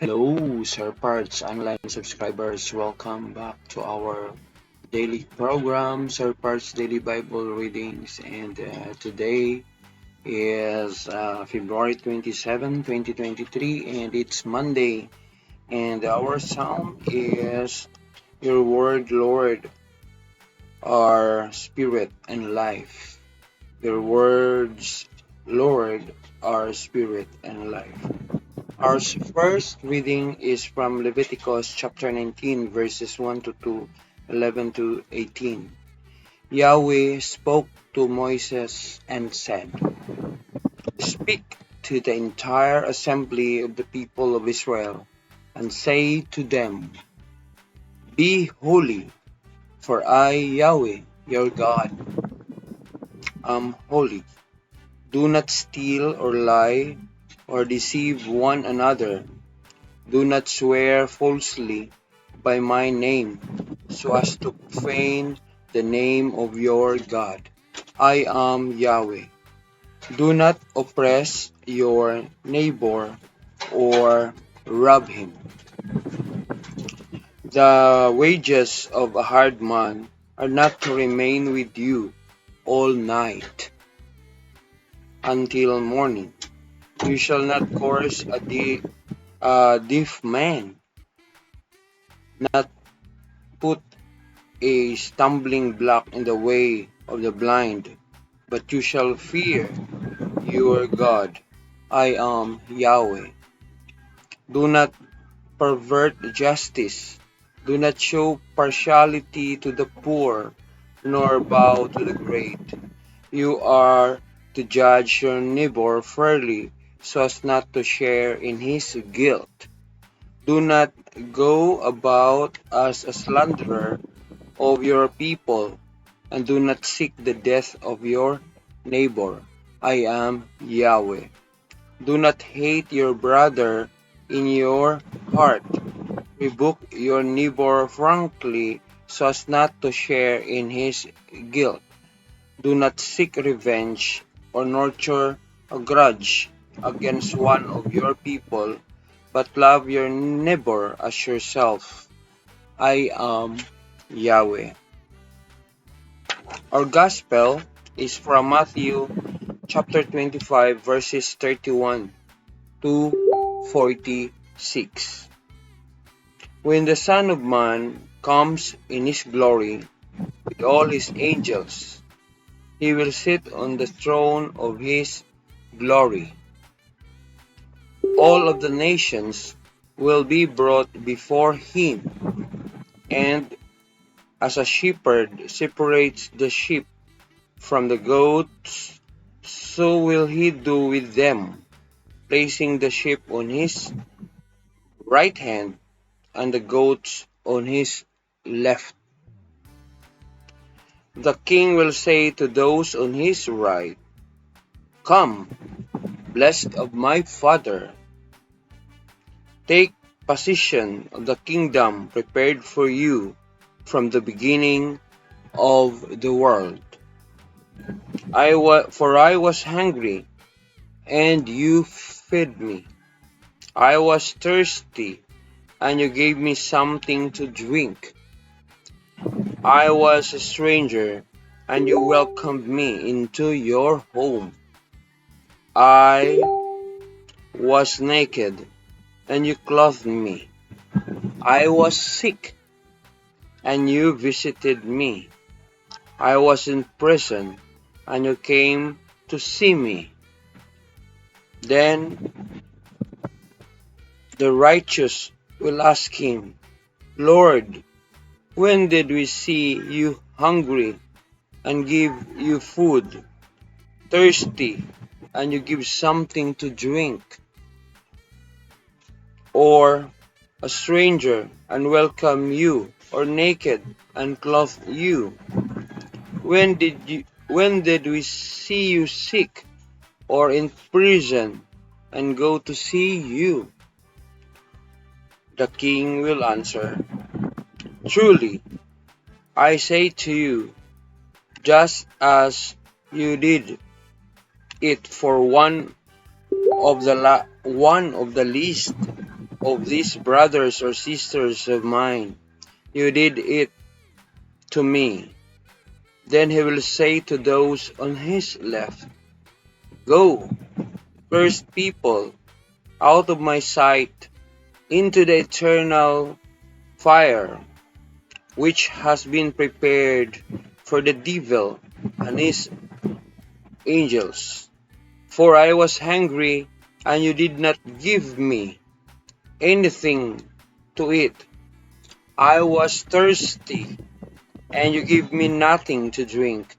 Hello, SirParts online subscribers. Welcome back to our daily program, SirParts Daily Bible Readings. And today is February 27, 2023, and it's Monday. And our psalm is Your Word, Lord, are Spirit and Life. Your words, Lord, are Spirit and Life. Our first reading is from Leviticus chapter 19, verses 1 to 2, 11 to 18. Yahweh spoke to Moses and said, Speak to the entire assembly of the people of Israel, and say to them, Be holy, for I, Yahweh, your God, am holy. Do not steal or lie or deceive one another. Do not swear falsely by my name, so as to profane the name of your God. I am Yahweh. Do not oppress your neighbor or rob him. The wages of a hard man are not to remain with you all night until morning. You shall not curse a deaf man, not put a stumbling block in the way of the blind, but you shall fear your God. I am Yahweh. Do not pervert justice. Do not show partiality to the poor, nor bow to the great. You are to judge your neighbor fairly, so as not to share in his guilt. Do not go about as a slanderer of your people, and do not seek the death of your neighbor. I am Yahweh. Do not hate your brother in your heart. Rebuke your neighbor frankly, so as not to share in his guilt. Do not seek revenge or nurture a grudge against one of your people, but love your neighbor as yourself. I am Yahweh. Our gospel is from Matthew chapter 25, verses 31 to 46. When the Son of Man comes in his glory with all his angels, he will sit on the throne of his glory. All of the nations will be brought before him, and as a shepherd separates the sheep from the goats, so will he do with them, placing the sheep on his right hand and the goats on his left. The king will say to those on his right, Come, blessed of my Father, take possession of the kingdom prepared for you from the beginning of the world. For I was hungry, and you fed me. I was thirsty, and you gave me something to drink. I was a stranger, and you welcomed me into your home. I was naked, and you clothed me. I was sick, and you visited me. I was in prison, and you came to see me. Then the righteous will ask him, Lord, when did we see you hungry and give you food, thirsty and you give something to drink, or a stranger and welcome you, or naked and clothe you? When did we see you sick or in prison and go to see you? The king will answer, Truly, I say to you, just as you did it for one of the least of these brothers or sisters of mine, you did it to me. Then he will say to those on his left, go, cursed people, out of my sight, into the eternal fire, which has been prepared for the devil and his angels. For I was hungry, and you did not give me anything to eat. I was thirsty, and you gave me nothing to drink.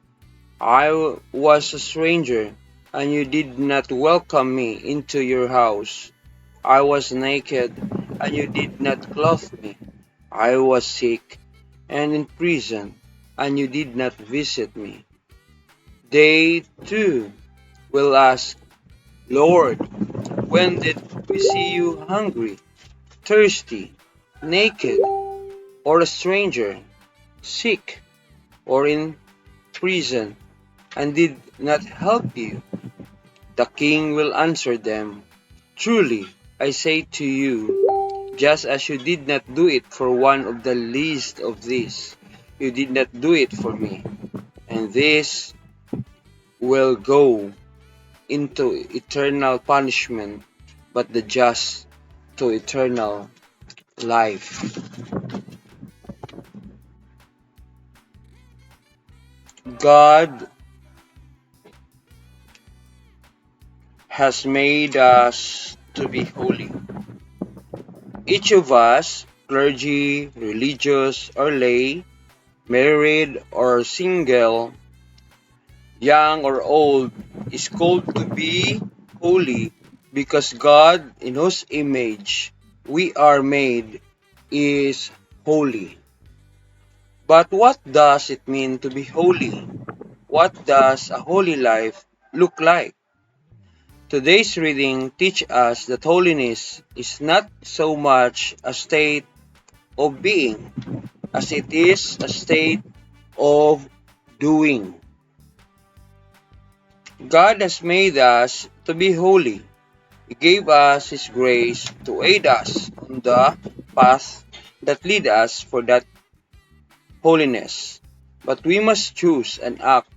I was a stranger, and you did not welcome me into your house. I was naked, and you did not clothe me. I was sick and in prison, and you did not visit me. They too will ask, Lord, when did we see you hungry, thirsty, naked, or a stranger, sick, or in prison, and did not help you? The king will answer them, truly, I say to you, just as you did not do it for one of the least of these, you did not do it for me. And this will go into eternal punishment, but the just to eternal life. God has made us to be holy. Each of us, clergy, religious or lay, married or single, young or old, is called to be holy because God, in whose image we are made, is holy. But what does it mean to be holy? What does a holy life look like? Today's reading teaches us that holiness is not so much a state of being as it is a state of doing. God has made us to be holy. He gave us His grace to aid us on the path that lead us for that holiness. But we must choose and act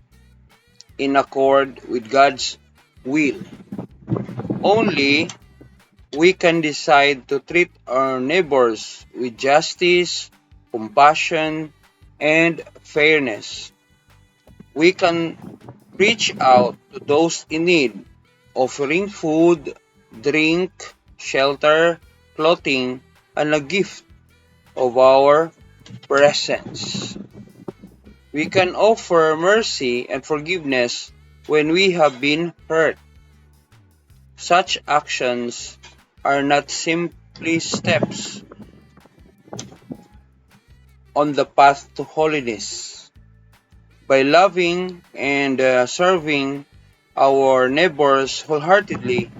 in accord with God's will. Only we can decide to treat our neighbors with justice, compassion, and fairness. We can reach out to those in need, offering food, drink, shelter, clothing, and a gift of our presence. We can offer mercy and forgiveness when we have been hurt. Such actions are not simply steps on the path to holiness. By loving and serving our neighbors wholeheartedly,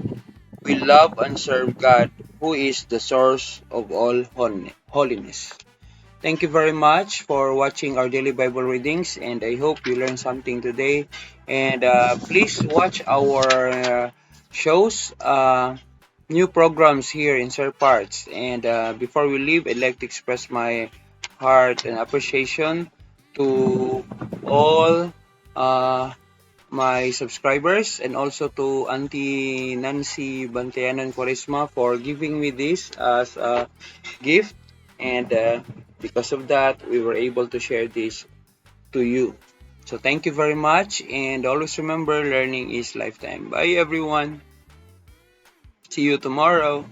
we love and serve God, who is the source of all holiness. Thank you very much for watching our daily Bible readings, and I hope you learned something today. And please watch our shows, new programs here in SirParts. And before we leave, I'd like to express my heart and appreciation to all my subscribers, and also to Auntie Nancy Bantayanan Quaresma for giving me this as a gift. And because of that, we were able to share this to you. So thank you very much, and always remember, learning is lifetime. Bye everyone. See you tomorrow.